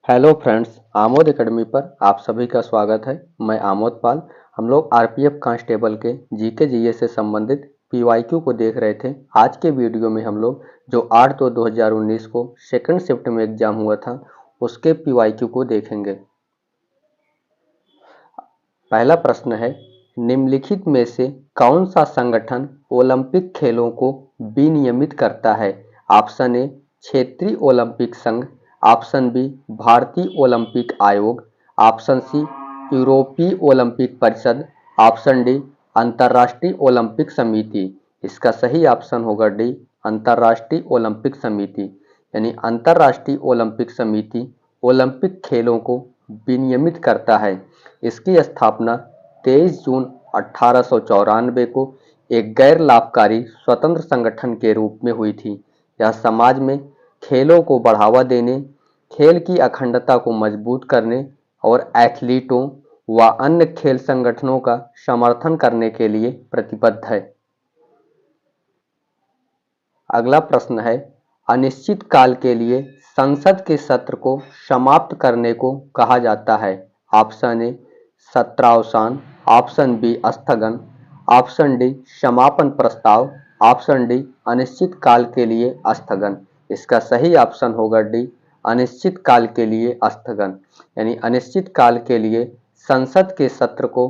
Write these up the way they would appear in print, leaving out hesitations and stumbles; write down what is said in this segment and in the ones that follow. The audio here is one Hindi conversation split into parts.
हेलो फ्रेंड्स, आमोद एकेडमी पर आप सभी का स्वागत है। मैं आमोद पाल। हम लोग आरपीएफ कांस्टेबल के जीके जीए से संबंधित पीवाईक्यू को देख रहे थे। आज के वीडियो में हम लोग जो 8/2/2019 को सेकंड शिफ्ट में एग्जाम हुआ था उसके पीवाईक्यू को देखेंगे। पहला प्रश्न है, निम्नलिखित में से कौन सा संगठन ओलंपिक खेलों को विनियमित करता है? ऑप्शन ए क्षेत्रीय ओलंपिक संघ, ऑप्शन बी भारतीय ओलंपिक आयोग, ऑप्शन सी यूरोपीय ओलंपिक परिषद, ऑप्शन डी अंतर्राष्ट्रीय ओलंपिक समिति। इसका सही ऑप्शन होगा डी अंतर्राष्ट्रीय ओलंपिक समिति। यानी अंतर्राष्ट्रीय ओलंपिक समिति ओलंपिक खेलों को विनियमित करता है। इसकी स्थापना 23 जून 1894 को एक गैर लाभकारी स्वतंत्र संगठन के रूप में हुई थी। यह समाज में खेलों को बढ़ावा देने, खेल की अखंडता को मजबूत करने और एथलीटों व अन्य खेल संगठनों का समर्थन करने के लिए प्रतिबद्ध है। अगला प्रश्न है, अनिश्चित काल के लिए संसद के सत्र को समाप्त करने को कहा जाता है? ऑप्शन ए सत्रावसान, ऑप्शन बी स्थगन, ऑप्शन डी समापन प्रस्ताव, ऑप्शन डी अनिश्चित काल के लिए स्थगन। इसका सही ऑप्शन होगा डी अनिश्चित काल के लिए स्थगन। यानी अनिश्चित काल के लिए संसद के सत्र को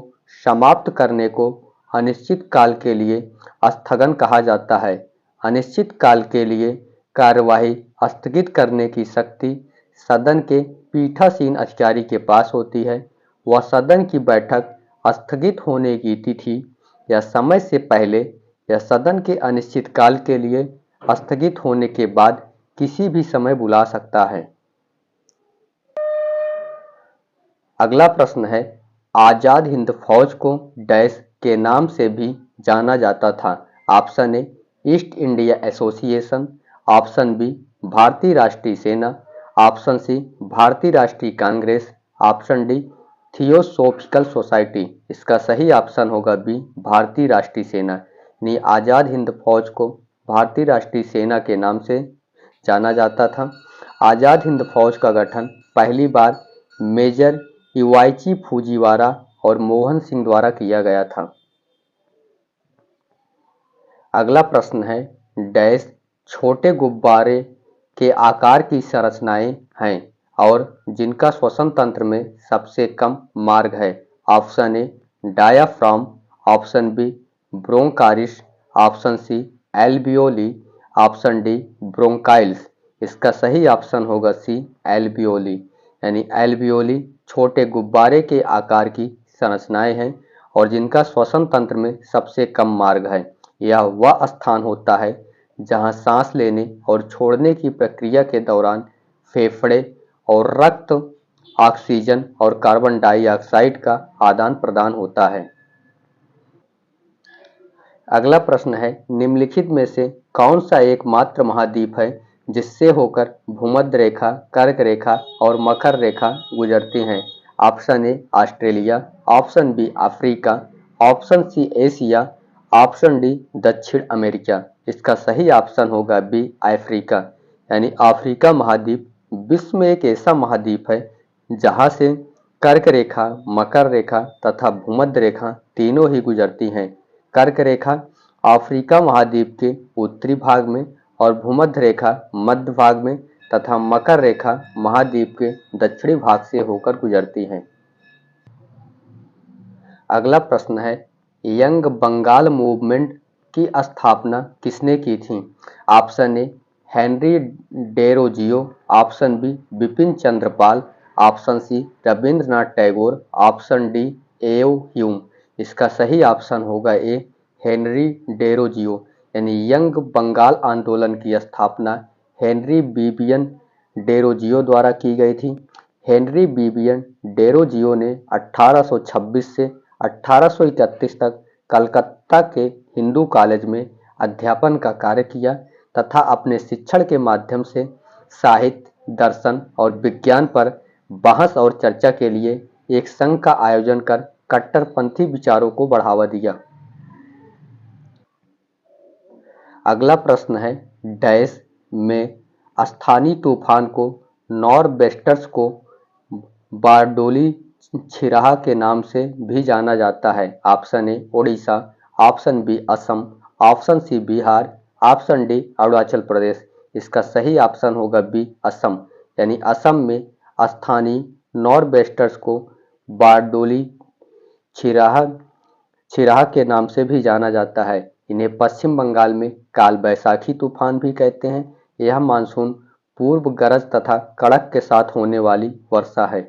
समाप्त करने को अनिश्चित काल के लिए स्थगन कहा जाता है। अनिश्चित काल के लिए कार्यवाही स्थगित करने की शक्ति सदन के पीठासीन अधिकारी के पास होती है। वह सदन की बैठक स्थगित होने की तिथि या समय से पहले या सदन के अनिश्चित काल के लिए स्थगित होने के बाद किसी भी समय बुला सकता है। अगला प्रश्न है, आजाद हिंद फौज को डैश के नाम से भी जाना जाता था? Option A East India Association, option B भारतीय राष्ट्रीय सेना, ऑप्शन सी भारतीय राष्ट्रीय Congress, option D Theosophical Society. इसका सही ऑप्शन होगा बी भारतीय राष्ट्रीय सेना। यानी आजाद हिंद फौज को भारतीय राष्ट्रीय सेना के नाम से जाना जाता था। आजाद हिंद फौज का गठन पहली बार मेजर इवाइची फूजीवारा और मोहन सिंह द्वारा किया गया था। अगला प्रश्न है, डैश छोटे गुब्बारे के आकार की संरचनाएं हैं और जिनका श्वसन तंत्र में सबसे कम मार्ग है? Option A diaphragm, option B ब्रोंकारिस, ऑप्शन सी एल्बियोली, ऑप्शन डी ब्रोंकाइल्स। इसका सही ऑप्शन होगा सी एल्बियोली। यानी एल्बियोली छोटे गुब्बारे के आकार की संरचनाएं हैं और जिनका श्वसन तंत्र में सबसे कम मार्ग है। यह वह स्थान होता है जहां सांस लेने और छोड़ने की प्रक्रिया के दौरान फेफड़े और रक्त ऑक्सीजन और कार्बन डाइऑक्साइड का आदान प्रदान होता है। अगला प्रश्न है, निम्नलिखित में से कौन सा एकमात्र महाद्वीप है जिससे होकर भूमध्य रेखा, कर्क रेखा और मकर रेखा गुजरती हैं? Option A Australia, option B Africa, option C Asia, option D दक्षिण अमेरिका। इसका सही ऑप्शन होगा बी अफ्रीका। यानी अफ्रीका महाद्वीप विश्व में एक ऐसा महाद्वीप है जहां से कर्क रेखा, मकर रेखा तथा भूमध्य रेखा तीनों ही गुजरती हैं। कर्क रेखा अफ्रीका महाद्वीप के उत्तरी भाग में और भूमध्य रेखा मध्य भाग में तथा मकर रेखा महाद्वीप के दक्षिणी भाग से होकर गुजरती है। अगला प्रश्न है, यंग बंगाल मूवमेंट की स्थापना किसने की थी? Option A Henry Derozio, option B Bipin Chandra Pal, option C Rabindranath Tagore, option D A O Hume. इसका सही ऑप्शन होगा ए हेनरी डेरोजियो। यानी यंग बंगाल आंदोलन की स्थापना हेनरी बिबियन डेरोजियो द्वारा की गई थी। हेनरी बिबियन डेरोजियो ने 1826 से 1831 तक कलकत्ता के हिंदू कॉलेज में अध्यापन का कार्य किया तथा अपने शिक्षण के माध्यम से साहित्य, दर्शन और विज्ञान पर बहस और चर्चा के लिए एक संघ का आयोजन कर कट्टरपंथी विचारों को बढ़ावा दिया। अगला प्रश्न है, डैश में स्थानीय तूफान को नॉरबेस्टर्स को बारडोली छिराहा के नाम से भी जाना जाता है। Option A Orissa, option B Assam, option C Bihar, option D Arunachal Pradesh. इसका सही ऑप्शन होगा बी असम, यानी असम में स्थानीय नॉर्वेस्टर्स को बारडोली छिराहा छिराहा के नाम से भी जाना जाता है। इन्हें पश्चिम बंगाल में काल बैसाखी तूफान भी कहते हैं। यह मानसून पूर्व गरज तथा कड़क के साथ होने वाली वर्षा है।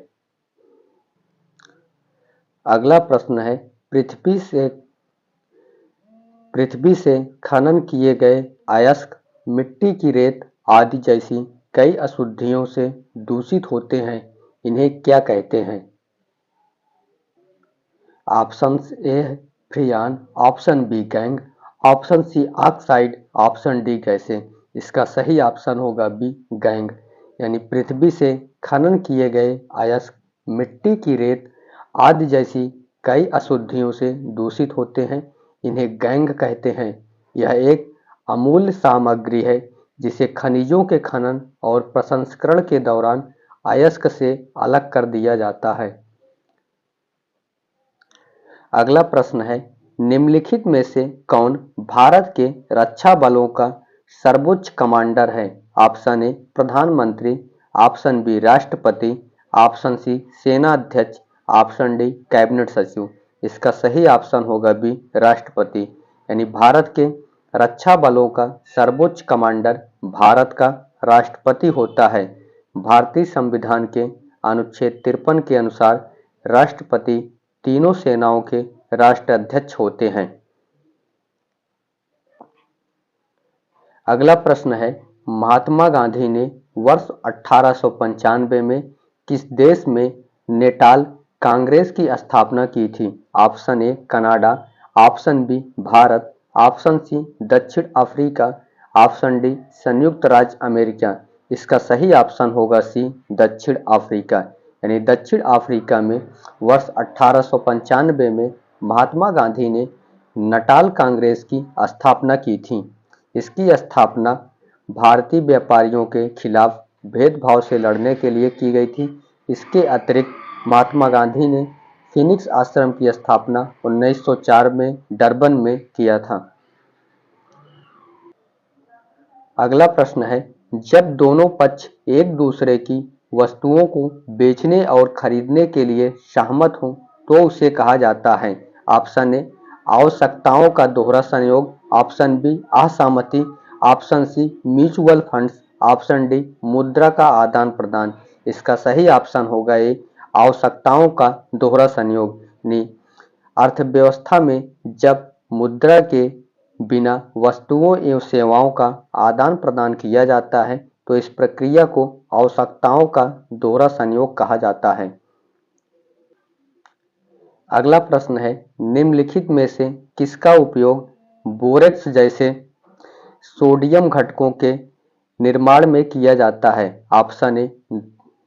अगला प्रश्न है, पृथ्वी से खनन किए गए अयस्क मिट्टी की रेत आदि जैसी कई अशुद्धियों से दूषित होते हैं। इन्हें क्या कहते हैं? Option A freon, option B gang, option C oxide, option D गैसें। इसका सही ऑप्शन होगा बी गैंग, यानी पृथ्वी से खनन किए गए अयस्क मिट्टी की रेत आदि जैसी कई अशुद्धियों से दूषित होते हैं। इन्हें गैंग कहते हैं। यह एक अमूल्य सामग्री है जिसे खनिजों के खनन और प्रसंस्करण के दौरान अयस्क से अलग कर दिया जाता है। अगला प्रश्न है, निम्नलिखित में से कौन भारत के रक्षा बलों का सर्वोच्च कमांडर है? ऑप्शन ए प्रधानमंत्री, ऑप्शन बी राष्ट्रपति, ऑप्शन सी सेना अध्यक्ष, ऑप्शन डी कैबिनेट सचिव। इसका सही ऑप्शन होगा बी राष्ट्रपति, यानी भारत के रक्षा बलों का सर्वोच्च कमांडर भारत का राष्ट्रपति होता है। भारतीय संविधान के अनुच्छेद 53 के अनुसार राष्ट्रपति तीनों सेनाओं के राष्ट्राध्यक्ष होते हैं। अगला प्रश्न है, महात्मा गांधी ने वर्ष 1895 में किस देश में नेटाल कांग्रेस की स्थापना की थी? Option A Canada, option B Bharat, option C दक्षिण अफ्रीका, ऑप्शन डी संयुक्त राज्य अमेरिका। इसका सही ऑप्शन होगा सी दक्षिण अफ्रीका, यानी दक्षिण अफ्रीका में वर्ष 1895 में महात्मा गांधी ने नटाल कांग्रेस की स्थापना की थी। इसकी स्थापना भारतीय व्यापारियों के खिलाफ भेदभाव से लड़ने के लिए की गई थी। इसके अतिरिक्त महात्मा गांधी ने फीनिक्स आश्रम की स्थापना 1904 में डरबन में किया था। अगला प्रश्न है, जब दोनों पक्ष एक दूसरे की वस्तुओं को बेचने और खरीदने के लिए सहमत हों तो उसे कहा जाता है। ऑप्शन ए आवश्यकताओं का दोहरा संयोग, ऑप्शन बी असहमति, option C mutual funds, option D मुद्रा का आदान प्रदान। इसका सही ऑप्शन होगा ए आवश्यकताओं का दोहरा संयोग। अर्थव्यवस्था में जब मुद्रा के बिना वस्तुओं एवं सेवाओं का आदान प्रदान किया जाता है तो इस प्रक्रिया को आवश्यकताओं का दोहरा संयोग कहा जाता है। अगला प्रश्न है, निम्नलिखित में से किसका उपयोग बोरेक्स जैसे सोडियम घटकों के निर्माण में किया जाता है? ऑप्शन ए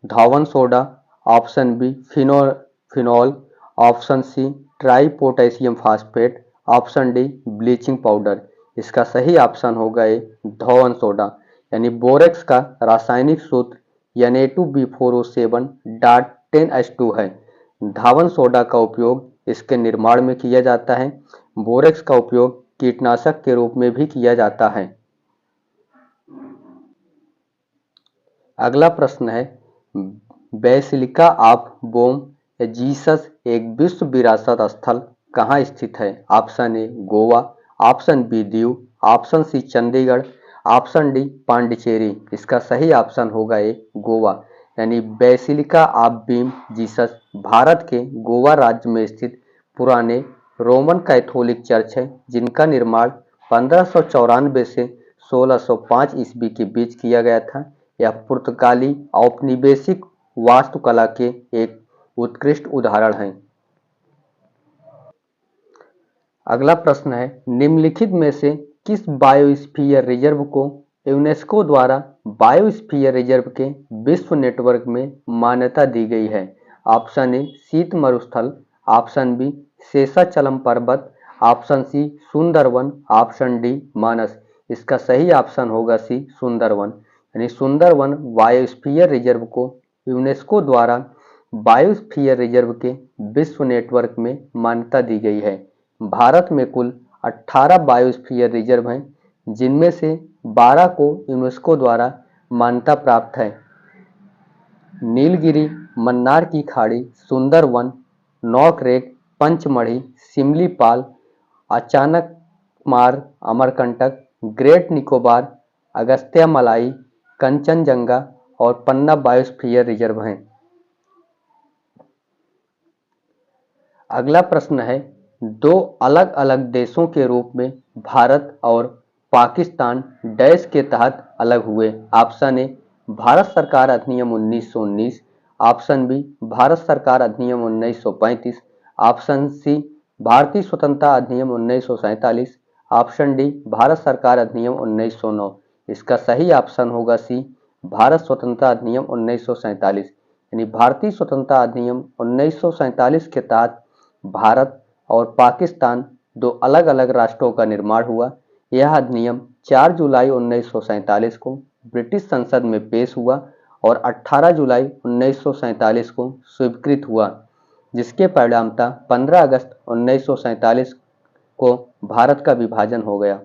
धावन soda, option B phenol, option C tri potassium phosphate, option D bleaching powder. इसका सही ऑप्शन होगा ए धवन सोडा, यानी बोरेक्स का रासायनिक सूत्र Na2B4O7.10H2 है। धावन सोडा का उपयोग इसके निर्माण में किया जाता है। बोरेक्स का उपयोग कीटनाशक के रूप में भी किया जाता है। अगला प्रश्न है, बेसिलिका ऑफ बोम जीसस एक विश्व विरासत स्थल कहाँ स्थित है? Option A Goa, option B Diu, option C Chandigarh, option D Pondicherry. इसका सही ऑप्शन होगा ए गोवा, यानी basilica of Bom Jesus Bharat के गोवा राज्य में स्थित पुराने रोमन कैथोलिक चर्च है जिनका निर्माण 1594 से 1605 ईस्वी के बीच किया गया था। यह पुर्तगाली औपनिवेशिक वास्तुकला के एक उत्कृष्ट उदाहरण है। अगला प्रश्न है, निम्नलिखित में से किस बायोस्फीयर रिजर्व को यूनेस्को द्वारा बायोस्फीयर रिजर्व के विश्व नेटवर्क में मान्यता दी गई है? ऑप्शन ए शीत मरुस्थल, ऑप्शन बी शेषाचलम पर्वत, option C Sundarban, option D Manas. इसका सही ऑप्शन होगा सी सुंदरवन, यानी सुंदरवन बायोस्फीयर रिजर्व को यूनेस्को द्वारा बायोस्फीयर रिजर्व के विश्व नेटवर्क में मान्यता दी गई है। भारत में कुल 18 बायोस्फीयर रिजर्व हैं, जिनमें से 12 को यूनेस्को द्वारा मान्यता प्राप्त है। नीलगिरी, मन्नार की खाड़ी, सुंदरवन, नौकरेक, पंचमढ़ी, सिमलीपाल, अचानकमार, अमरकंटक, ग्रेट निकोबार, अगस्त्यमलाई, कंचनजंगा और पन्ना बायोस्फीयर रिजर्व हैं। अगला प्रश्न है, दो अलग अलग देशों के रूप में भारत और पाकिस्तान डैश के तहत अलग हुए। ऑप्शन ए भारत सरकार अधिनियम 1919, ऑप्शन बी भारत सरकार अधिनियम 1935, ऑप्शन सी भारतीय स्वतंत्रता अधिनियम 1947, ऑप्शन डी भारत सरकार अधिनियम 1909। इसका सही ऑप्शन होगा सी भारत स्वतंत्रता अधिनियम 1947। यानी भारतीय स्वतंत्रता अधिनियम 1947 के तहत भारत और पाकिस्तान दो अलग अलग राष्ट्रों का निर्माण हुआ। यह अधिनियम 4 जुलाई 1947 को ब्रिटिश संसद में पेश हुआ और 18 जुलाई 1947 को स्वीकृत हुआ, जिसके परिणामतः 15 अगस्त 1947 को भारत का विभाजन हो गया।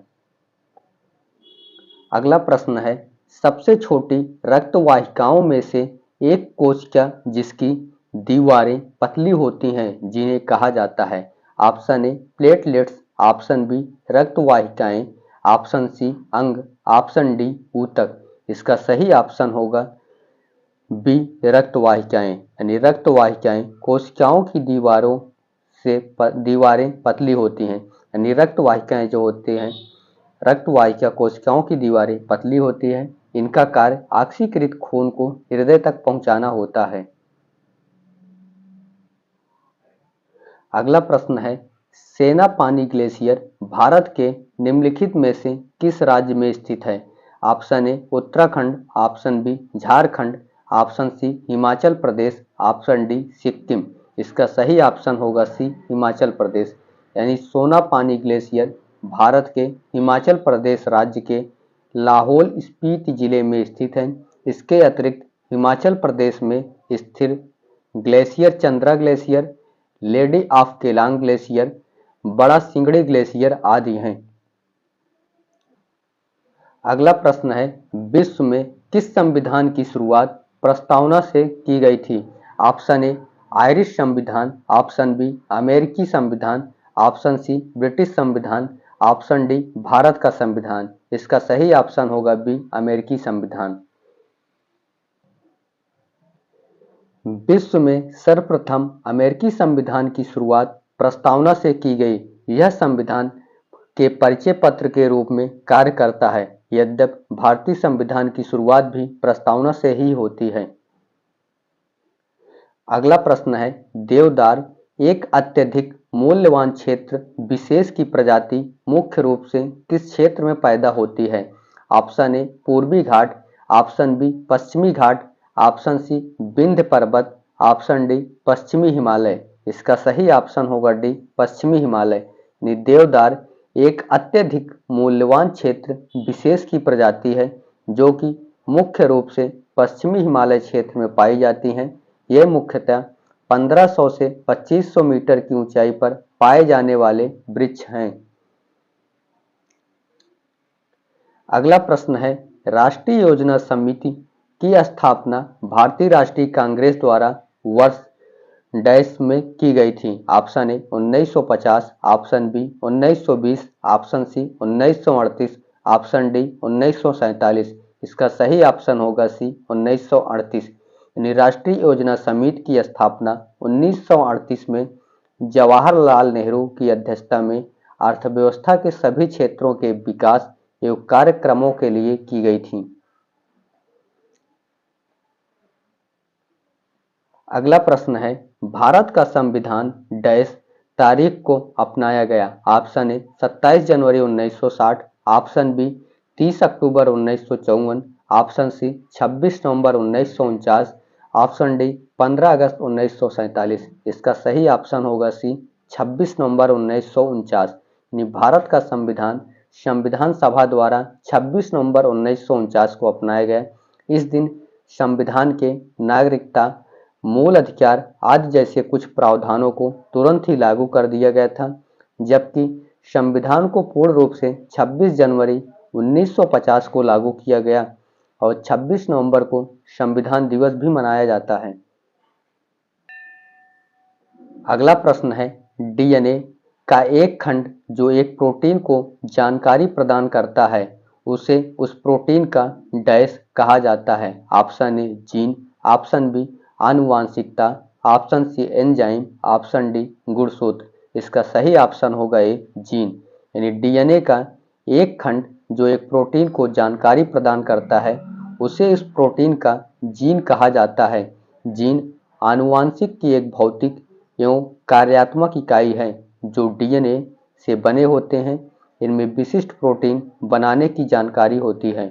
अगला प्रश्न है, सबसे छोटी रक्तवाहिकाओं में से एक कोशिका जिसकी दीवारें पतली होती हैं, जिन्हें कहा जाता है। Option A platelets, option B रक्तवाहिकाएं, ऑप्शन सी अंग, ऑप्शन डी ऊतक। इसका सही ऑप्शन होगा बी रक्तवाहिकाएं। यानी रक्तवाहिकाएं कोशिकाओं की दीवारें पतली होती हैं। यानी रक्तवाहिकाएं जो होते हैं, रक्तवाहिका कोशिकाओं की दीवारें पतली होती हैं। इनका कार्य ऑक्सीकृत खून को हृदय तक पहुंचाना होता है। अगला प्रश्न है, सेनापानी ग्लेशियर भारत के निम्नलिखित में से किस राज्य में स्थित है। Option A Uttarakhand, option B Jharkhand, option C Himachal Pradesh, option D Sikkim. इसका सही ऑप्शन होगा सी हिमाचल प्रदेश। यानी सोनापानी ग्लेशियर भारत के हिमाचल प्रदेश राज्य के लाहौल स्पीति जिले में स्थित है। इसके अतिरिक्त हिमाचल प्रदेश में स्थित glacier Chandra glacier, lady of Keylong glacier, बड़ा सिंगड़ी ग्लेशियर आदि हैं। अगला प्रश्न है, विश्व में किस संविधान की शुरुआत प्रस्तावना से की गई थी। ऑप्शन ए आयरिश संविधान, ऑप्शन बी अमेरिकी संविधान, ऑप्शन सी ब्रिटिश संविधान, ऑप्शन डी भारत का संविधान। इसका सही ऑप्शन होगा बी अमेरिकी संविधान। विश्व में सर्वप्रथम अमेरिकी संविधान की शुरुआत प्रस्तावना से की गई। यह संविधान के परिचय पत्र के रूप में कार्य करता है। यद्यपि भारतीय संविधान की शुरुआत भी प्रस्तावना से ही होती है। अगला प्रश्न है, देवदार एक अत्यधिक मूल्यवान क्षेत्र विशेष की प्रजाति मुख्य रूप से किस क्षेत्र में पैदा होती है। ऑप्शन ए पूर्वी घाट, ऑप्शन बी पश्चिमी घाट, ऑप्शन सी विंध्य पर्वत, ऑप्शन डी पश्चिमी हिमालय। इसका सही ऑप्शन होगा डी पश्चिमी हिमालय। देवदार एक अत्यधिक मूल्यवान क्षेत्र विशेष की प्रजाति है, जो कि मुख्य रूप से पश्चिमी हिमालय क्षेत्र में पाई जाती हैं। ये मुख्यतः 1500 से 2500 मीटर की ऊंचाई पर पाए जाने वाले वृक्ष हैं। अगला प्रश्न है, राष्ट्रीय योजना समिति की स्थापना भारतीय राष्ट्रीय कांग्रेस द्वारा वर्ष डैश में की गई थी। Option A 1950, option B 1920, option C 1938, option D 1947। इसका सही ऑप्शन होगा सी 1938। यानी राष्ट्रीय योजना समिति की स्थापना 1938 में जवाहरलाल नेहरू की अध्यक्षता में अर्थव्यवस्था के सभी क्षेत्रों के विकास एवं कार्यक्रमों के लिए की गई थी। अगला प्रश्न है, भारत का संविधान डैश तारीख को अपनाया गया। ऑप्शन ए 27 जनवरी 1960, ऑप्शन बी 30 अक्टूबर 1954, ऑप्शन सी 26 नवंबर 1949, ऑप्शन डी 15 अगस्त 1947। इसका सही ऑप्शन होगा सी 26 नवंबर 1949। यानी भारत का संविधान संविधान सभा द्वारा 26 नवंबर 1949 को अपनाया गया। इस दिन संविधान के नागरिकता मूल अधिकार आदि जैसे कुछ प्रावधानों को तुरंत ही लागू कर दिया गया था, जबकि संविधान को पूर्ण रूप से 26 जनवरी 1950 को लागू किया गया और 26 नवंबर को संविधान दिवस भी मनाया जाता है। अगला प्रश्न है, डीएनए का एक खंड जो एक प्रोटीन को जानकारी प्रदान करता है, उसे उस प्रोटीन का डैश कहा जाता है। Option A gene, option B आनुवांशिकता, option C enzyme, option D गुणसूत्र। इसका सही ऑप्शन होगा ए जीन। यानी डीएनए का एक खंड जो एक प्रोटीन को जानकारी प्रदान करता है, उसे इस प्रोटीन का जीन कहा जाता है। जीन आनुवांशिक की एक भौतिक एवं कार्यात्मक इकाई है जो डीएनए से बने होते हैं। इनमें विशिष्ट प्रोटीन बनाने की जानकारी होती है।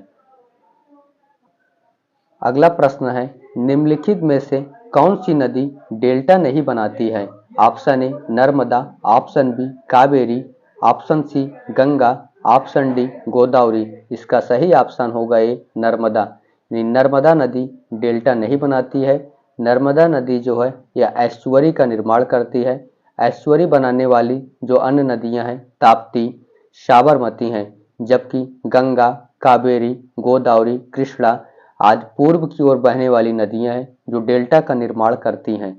अगला प्रश्न है, निम्नलिखित में से कौन सी नदी डेल्टा नहीं बनाती है? Option A Narmada, option B Kaveri, option C Ganga, option D Godavari. इसका सही ऑप्शन होगा ए नर्मदा। नर्मदा नदी डेल्टा नहीं बनाती है। नर्मदा नदी जो है यह एस्चुअरी का निर्माण करती है। एस्चुअरी बनाने वाली जो अन्य नदियां हैं ताप्ती, साबरमती हैं, जबकि गंगा, कावेरी, गोदावरी, कृष्णा आज पूर्व की ओर बहने वाली नदियां हैं जो डेल्टा का निर्माण करती हैं।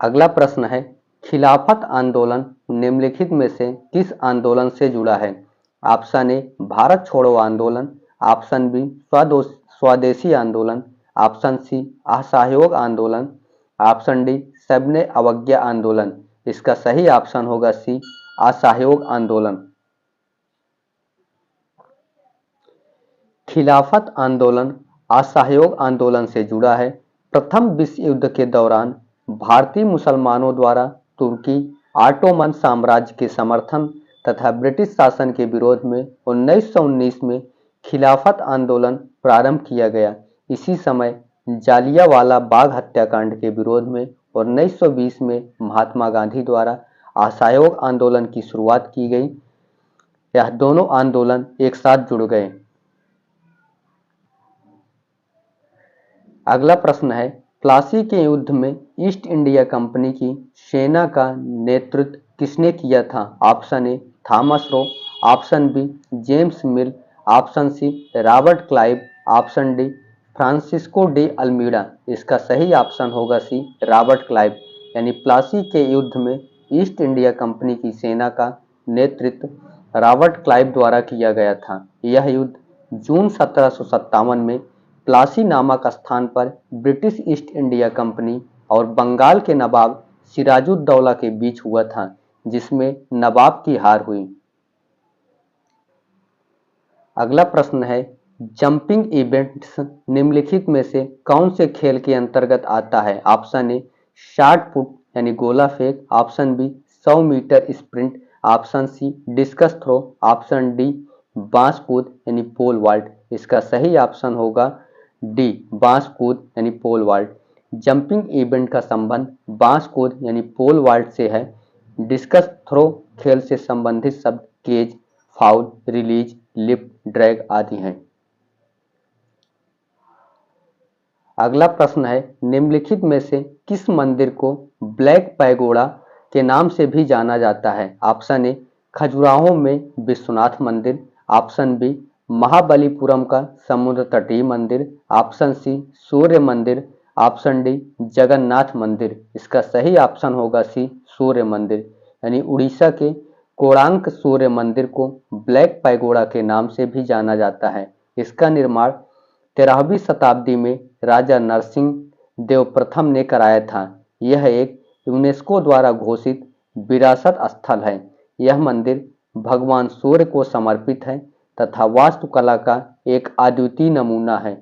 अगला प्रश्न है, खिलाफत आंदोलन निम्नलिखित में से किस आंदोलन से जुड़ा है? ऑप्शन ए भारत छोड़ो आंदोलन, ऑप्शन बी स्वदेशी आंदोलन, ऑप्शन सी असहयोग आंदोलन, ऑप्शन डी सबने अवज्ञा आंदोलन। इसका सही ऑप्शन होगा सी असहयोग आंदोलन। खिलाफत आंदोलन असहयोग आंदोलन से जुड़ा है। प्रथम विश्व युद्ध के दौरान भारतीय मुसलमानों द्वारा तुर्की ऑटोमन साम्राज्य के समर्थन तथा ब्रिटिश शासन के विरोध में 1919 में खिलाफत आंदोलन प्रारंभ किया गया। इसी समय जालियांवाला बाग हत्याकांड के विरोध में 1920 में महात्मा गांधी द्वारा असहयोग आंदोलन की शुरुआत की गई। यह दोनों आंदोलन एक साथ जुड़ गए। अगला प्रश्न है, प्लासी के युद्ध में ईस्ट इंडिया कंपनी की सेना का नेतृत्व किसने किया था? Option A Thomas Roe, option B James Mill, option C Robert Clive, option D Francisco de Almeida. इसका सही ऑप्शन होगा सी रॉबर्ट क्लाइव। यानी प्लासी के युद्ध में ईस्ट इंडिया कंपनी की सेना का नेतृत्व रॉबर्ट क्लाइव द्वारा किया गया था। यह युद्ध जून 1757 में प्लासी नामक स्थान पर ब्रिटिश ईस्ट इंडिया कंपनी और बंगाल के नवाब सिराजुद्दौला के बीच हुआ था, जिसमें नवाब की हार हुई। अगला प्रश्न है, जंपिंग इवेंट्स निम्नलिखित में से कौन से खेल के अंतर्गत आता है? ऑप्शन ए शॉट पुट यानी गोला फेंक, option B 100 metre sprint, option C discus throw, option D बांस कूद यानी पोल वॉल्ट। इसका सही ऑप्शन होगा डी बांस कूद यानी पोल वॉल्ट। जंपिंग इवेंट का संबंध बांस कूद यानी पोल वॉल्ट से है। डिस्कस थ्रो खेल से संबंधित शब्द cage, foul, release, lift, drag आदि हैं। अगला प्रश्न है, निम्नलिखित में से किस मंदिर को ब्लैक पैगोडा के नाम से भी जाना जाता है? ऑप्शन ए खजुराहो में विश्वनाथ मंदिर, ऑप्शन बी महाबलीपुरम का समुद्र तटीय मंदिर, ऑप्शन सी सूर्य मंदिर, ऑप्शन डी जगन्नाथ मंदिर। इसका सही ऑप्शन होगा सी सूर्य मंदिर। यानी उड़ीसा के कोणार्क सूर्य मंदिर को ब्लैक पैगोडा के नाम से भी जाना जाता है। इसका निर्माण 13वीं शताब्दी में राजा नरसिंह देव प्रथम ने कराया था। यह एक यूनेस्को द्वारा घोषित विरासत स्थल है। यह मंदिर भगवान सूर्य को समर्पित है तथा वास्तुकला का एक अद्वितीय नमूना है।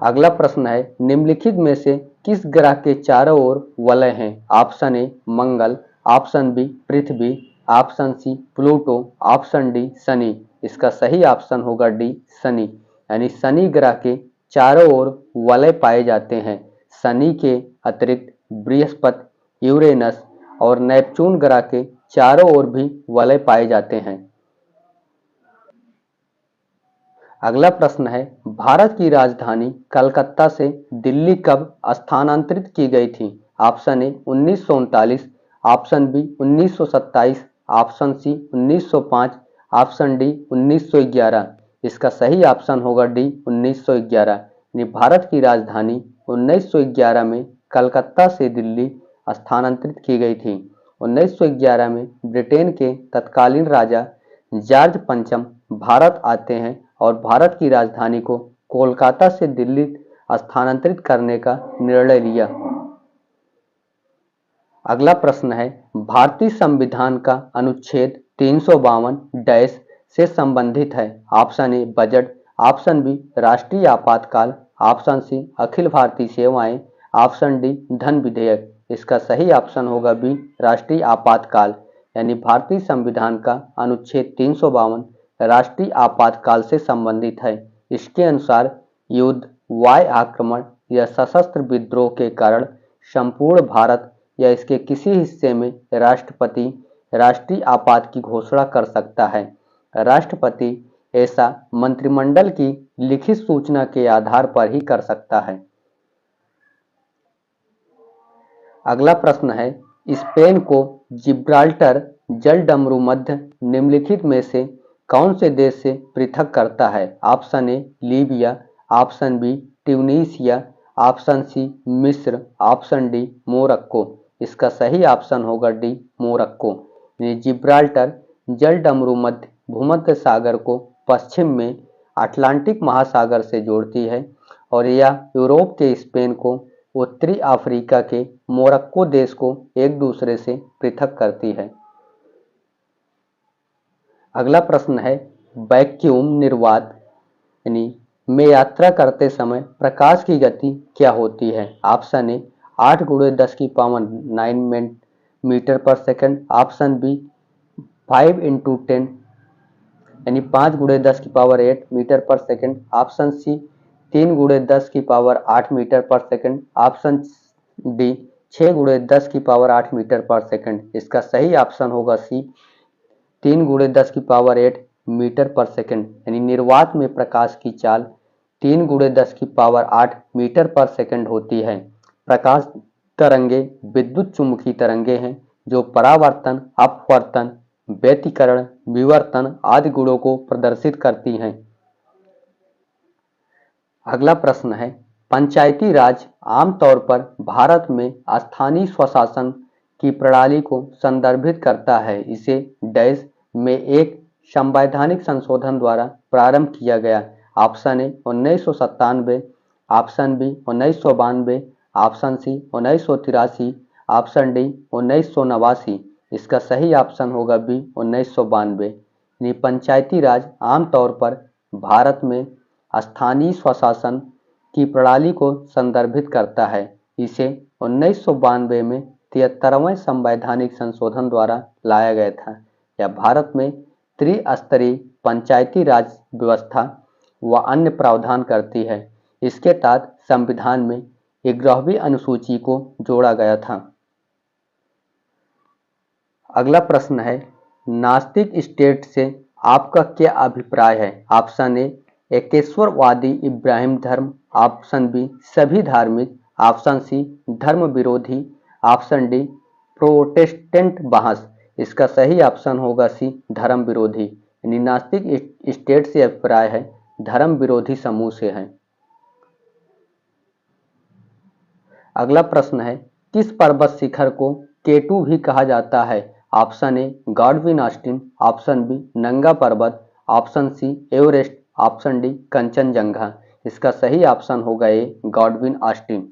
अगला प्रश्न है, निम्नलिखित में से किस ग्रह के चारों ओर वलय हैं? ऑप्शन ए मंगल, ऑप्शन बी पृथ्वी, option C Pluto, option D शनि। इसका सही ऑप्शन होगा डी शनि। यानी शनि ग्रह के चारों ओर वलय पाए जाते हैं। शनि के अतिरिक्त बृहस्पति, यूरेनस और नेपच्यून ग्रह के चारों ओर भी वलय पाए जाते हैं। अगला प्रश्न है, भारत की राजधानी कलकत्ता से दिल्ली कब स्थानांतरित की गई थी? Option A 1939, option B 1927, option C 1905, option D 1911। इसका सही ऑप्शन होगा डी 1911। यानी भारत की राजधानी 1911 में कलकत्ता से दिल्ली स्थानांतरित की गई थी। 1911 में ब्रिटेन के तत्कालीन राजा जॉर्ज पंचम भारत आते हैं और भारत की राजधानी को कोलकाता से दिल्ली स्थानांतरित करने का निर्णय लिया। अगला प्रश्न है, भारतीय संविधान का अनुच्छेद 352 डैश से संबंधित है? Option A budget, option B राष्ट्रीय आपातकाल, ऑप्शन सी अखिल भारतीय सेवाएं, ऑप्शन डी धन विधेयक। इसका सही ऑप्शन होगा बी राष्ट्रीय आपातकाल। यानी भारतीय संविधान का अनुच्छेद 352 राष्ट्रीय आपातकाल से संबंधित है। इसके अनुसार युद्ध, वायु आक्रमण या सशस्त्र विद्रोह के कारण संपूर्ण भारत या इसके किसी हिस्से में राष्ट्रपति राष्ट्रीय आपात की घोषणा कर सकता है। राष्ट्रपति ऐसा मंत्रिमंडल की लिखित सूचना के आधार पर ही कर सकता है। अगला प्रश्न है, स्पेन को जिब्राल्टर जलडमरू मध्य निम्नलिखित में से कौन से देश से पृथक करता है? Option A Libya, option B Tunisia, option C मिस्र, ऑप्शन डी मोरक्को। इसका सही ऑप्शन होगा डी मोरक्को। जिब्राल्टर जलडमरू मध्य भूमध्य सागर को पश्चिम में अटलांटिक महासागर से जोड़ती है और यह यूरोप के स्पेन को उत्तरी अफ्रीका के मोरक्को देश को एक दूसरे से पृथक करती है। अगला प्रश्न है, वैक्यूम निर्वात में यात्रा करते समय प्रकाश की गति क्या होती है? ऑप्शन ए 8 × 10⁹ मीटर पर सेकंड, ऑप्शन बी 5 × 10 यानी 5 × 10⁸ मीटर पर सेकंड, ऑप्शन सी 3 × 10⁸ मीटर पर सेकंड, ऑप्शन डी 6 × 10⁸ मीटर पर सेकंड। इसका सही ऑप्शन होगा सी 3 × 10⁸ मीटर पर सेकंड। यानी निर्वात में प्रकाश की चाल 3 × 10⁸ मीटर पर सेकंड होती है। प्रकाश तरंगे विद्युत चुम्बकीय तरंगे हैं जो परावर्तन, अपवर्तन, व्यतिकरण, विवर्तन आदि गुणों को प्रदर्शित करती हैं। अगला प्रश्न है, पंचायती राज आमतौर पर भारत में स्थानीय स्वशासन की प्रणाली को संदर्भित करता है। इसे डैश में एक संवैधानिक संशोधन द्वारा प्रारंभ किया गया। Option A 1997, option B 1992, option C 1983, option D 1989। इसका सही ऑप्शन होगा बी 1992। पंचायती राज आमतौर पर भारत में स्थानीय स्वशासन की प्रणाली को संदर्भित करता है। इसे 1992 में 73वें संवैधानिक संशोधन द्वारा लाया गया था। यह भारत में त्रिस्तरीय पंचायती राज व्यवस्था व अन्य प्रावधान करती है। इसके तहत संविधान में 11वीं अनुसूची को जोड़ा गया था। अगला प्रश्न है, नास्तिक स्टेट से आपका क्या अभिप्राय है? ऑप्शन ए एकेश्वरवादी इब्राहिम धर्म, ऑप्शन बी सभी धार्मिक, ऑप्शन सी धर्म विरोधी, ऑप्शन डी प्रोटेस्टेंट बहस। इसका सही ऑप्शन होगा सी धर्म विरोधी। यानी नास्तिक स्टेट से अभिप्राय है धर्म विरोधी समूह से है। अगला प्रश्न है, किस पर्वत शिखर को केटू भी कहा जाता है? Option A Godwin Austen, option B Nanga Parbat, option C Everest, option D Kanchenjunga. इसका सही ऑप्शन होगा A Godwin Austen.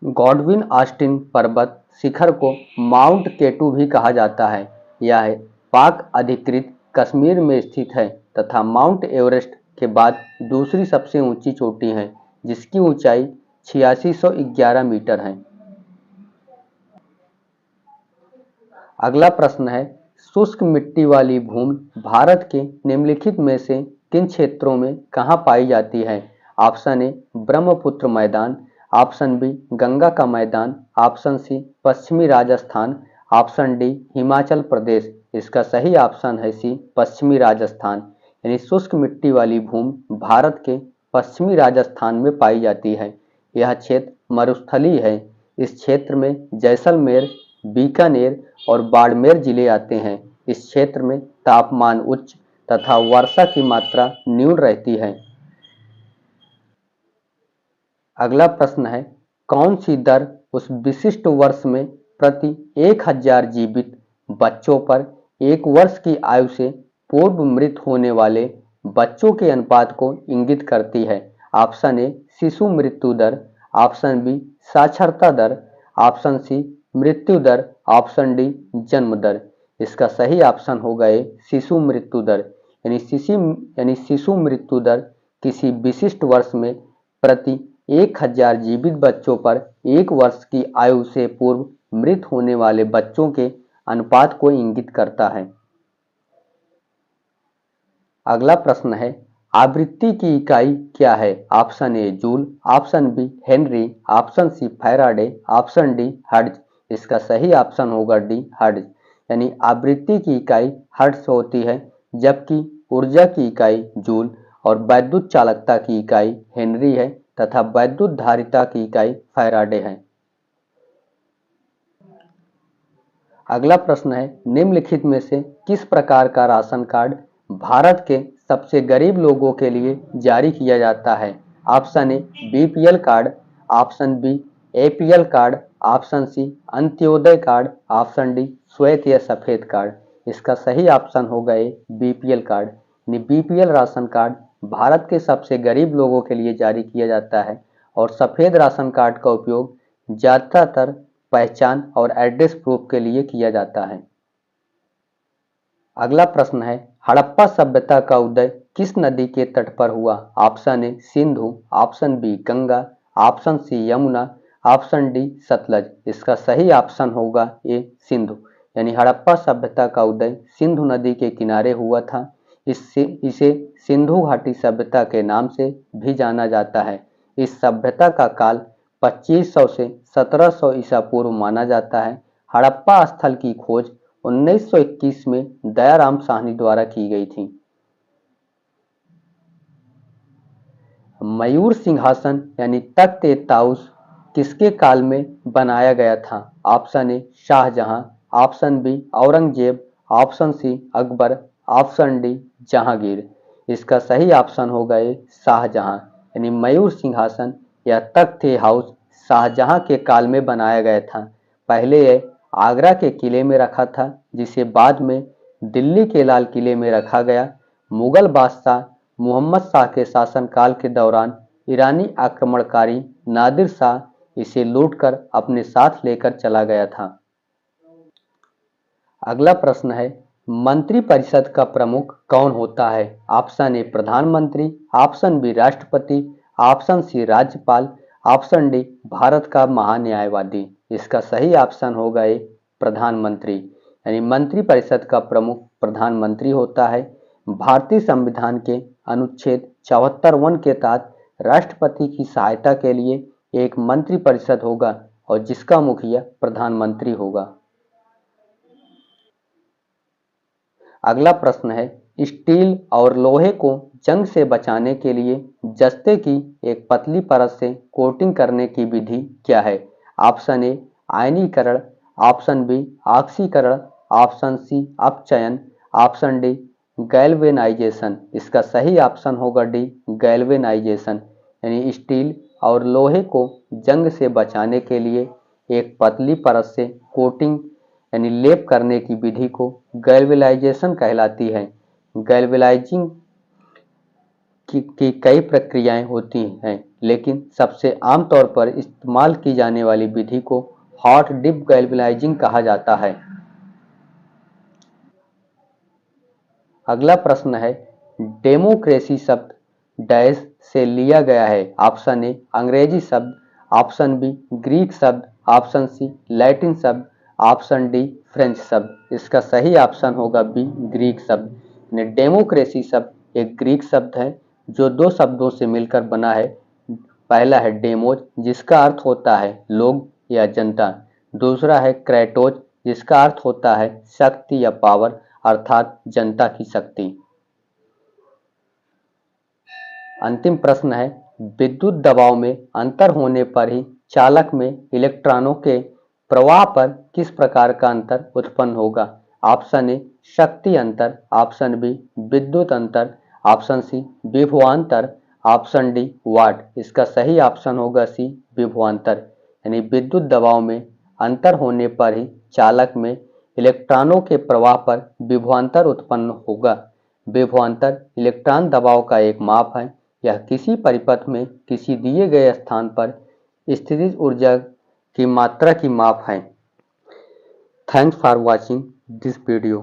Godwin Austen पर्वत शिखर को माउंट केटू भी कहा जाता है। यह पाक अधिकृत कश्मीर में स्थित है तथा माउंट एवरेस्ट के बाद दूसरी सबसे ऊंची चोटी है जिसकी ऊंचाई 8611 मीटर है। अगला प्रश्न है, शुष्क मिट्टी वाली भूमि भारत के निम्नलिखित में से किन क्षेत्रों में कहाँ पाई जाती है? ऑप्शन ए ब्रह्मपुत्र मैदान, ऑप्शन बी गंगा का मैदान, ऑप्शन सी पश्चिमी राजस्थान, ऑप्शन डी हिमाचल प्रदेश। इसका सही ऑप्शन है सी पश्चिमी राजस्थान। यानी शुष्क मिट्टी वाली भूमि भारत के पश्चिमी राजस्थान में पाई जाती है। यह क्षेत्र मरुस्थलीय है। इस क्षेत्र में जैसलमेर, बीकानेर और बाड़मेर जिले आते हैं। इस क्षेत्र में तापमान उच्च तथा वर्षा की मात्रा न्यून रहती है। अगला प्रश्न है, कौन सी दर उस विशिष्ट वर्ष में प्रति 1000 जीवित बच्चों पर 1 वर्ष की आयु से पूर्व मृत होने वाले बच्चों के अनुपात को इंगित करती है? ऑप्शन ए शिशु मृत्यु दर, ऑप्शन बी साक्षरता दर, ऑप्शन सी मृत्यु दर, ऑप्शन डी जन्म दर। इसका सही ऑप्शन होगा ए शिशु मृत्यु दर। यानी शिशु मृत्यु दर किसी विशिष्ट वर्ष में प्रति 1000 जीवित बच्चों पर 1 वर्ष की आयु से पूर्व मृत होने वाले बच्चों के अनुपात को इंगित करता है। अगला प्रश्न है, आवृत्ति की इकाई क्या है? Option A joule, option B henry, option C faraday, option D hertz. इसका सही ऑप्शन होगा डी हर्ट्ज। यानी आवृत्ति की इकाई हर्ट्ज होती है, जबकि ऊर्जा की इकाई जूल और वैद्युत चालकता की इकाई हेनरी है तथा वैद्युत धारिता की इकाई फैराडे है। अगला प्रश्न है, निम्नलिखित में से किस प्रकार का राशन कार्ड भारत के सबसे गरीब लोगों के लिए जारी किया जाता है? Option A BPL card, option B APL card, option C Antyodaya card, option D श्वेत या सफेद कार्ड। इसका सही ऑप्शन होगा A BPL card. BPL ration card Bharat के सबसे गरीब लोगों के लिए जारी किया जाता है और सफेद राशन कार्ड का उपयोग ज्यादातर पहचान और एड्रेस प्रूफ के लिए किया जाता है। अगला प्रश्न है, हड़प्पा सभ्यता का उदय किस नदी के तट पर हुआ? Option A Sindhu, option B Ganga, option C Yamuna, option D Sutlej. इसका सही ऑप्शन होगा ए सिंधु। यानी हड़प्पा सभ्यता का उदय सिंधु नदी के किनारे हुआ था। इसे सिंधु घाटी सभ्यता के नाम से भी जाना जाता है। इस सभ्यता का काल 2500 से 1700 ईसा पूर्व माना जाता है। हड़प्पा स्थल की खोज 1921 में दयाराम साहनी द्वारा की गई थी। मयूर सिंहासन यानी तख्त ए ताउस किसके काल में बनाया गया था? Option A Shahjahan, option B Aurangzeb, option C Akbar, option D Jahangir. इसका सही ऑप्शन होगा ए शाहजहां। यानी मयूर सिंहासन या तख्त ए हाउस शाहजहां के काल में बनाया गया था। पहले यह आगरा के किले में रखा था, जिसे बाद में दिल्ली के लाल किले में रखा गया। मुगल बादशाह मोहम्मद शाह के शासनकाल के दौरान ईरानी आक्रमणकारी नादिर शाह इसे लूटकर अपने साथ लेकर चला गया था। अगला प्रश्न है, मंत्रिपरिषद का प्रमुख कौन होता है? ऑप्शन ए प्रधानमंत्री, ऑप्शन बी राष्ट्रपति, ऑप्शन सी राज्यपाल, ऑप्शन डी भारत का महान्यायवादी। इसका सही ऑप्शन होगा ए प्रधानमंत्री। यानी मंत्रिपरिषद का प्रमुख प्रधानमंत्री होता है। भारतीय संविधान के अनुच्छेद 74(1) के तहत राष्ट्रपति की सहायता के लिए एक मंत्रिपरिषद होगा और जिसका मुखिया प्रधानमंत्री होगा। अगला प्रश्न है, स्टील और लोहे को जंग से बचाने के लिए जस्ते की एक पतली परत से कोटिंग करने की विधि क्या है? ऑप्शन ए आयनीकरण, ऑप्शन बी ऑक्सीकरण, ऑप्शन सी अपचयन, ऑप्शन डी गैल्वेनाइजेशन। इसका सही ऑप्शन होगा डी गैल्वेनाइजेशन। यानी स्टील और लोहे को जंग से बचाने के लिए एक पतली परत से कोटिंग यानी लेप करने की विधि को गैल्वेनाइजेशन कहलाती है। गैल्वेनाइजिंग की कई प्रक्रियाएं होती हैं, लेकिन सबसे आमतौर पर इस्तेमाल की जाने वाली विधि को हॉट डिप गैल्वेनाइजिंग कहा जाता है। अगला प्रश्न है, डेमोक्रेसी शब्द डैश से लिया गया है? ऑप्शन ए अंग्रेजी शब्द, ऑप्शन बी ग्रीक शब्द, ऑप्शन सी लैटिन शब्द, ऑप्शन डी फ्रेंच शब्द। इसका सही ऑप्शन होगा बी ग्रीक शब्द। डेमोक्रेसी शब्द एक ग्रीक शब्द है जो दो शब्दों से मिलकर बना है। पहला है डेमोज, जिसका अर्थ होता है लोग या जनता। दूसरा है क्रेटोज, जिसका अर्थ होता है शक्ति या पावर। अर्थात जनता की शक्ति। अंतिम प्रश्न है, विद्युत दबाव में अंतर होने पर ही चालक में इलेक्ट्रॉनों के प्रवाह पर किस प्रकार का अंतर उत्पन्न होगा? ऑप्शन ए शक्ति अंतर, ऑप्शन बी विद्युत अंतर, ऑप्शन सी विभवांतर, ऑप्शन डी वाट। इसका सही ऑप्शन होगा सी विभवांतर। यानी विद्युत दबाव में अंतर होने पर ही चालक में इलेक्ट्रॉनों के प्रवाह पर विभवांतर उत्पन्न होगा। विभवांतर इलेक्ट्रॉन दबाव का एक माप है। यह किसी परिपथ में किसी दिए गए स्थान पर स्थितिज ऊर्जा की मात्रा की माप है। Thanks for watching this video.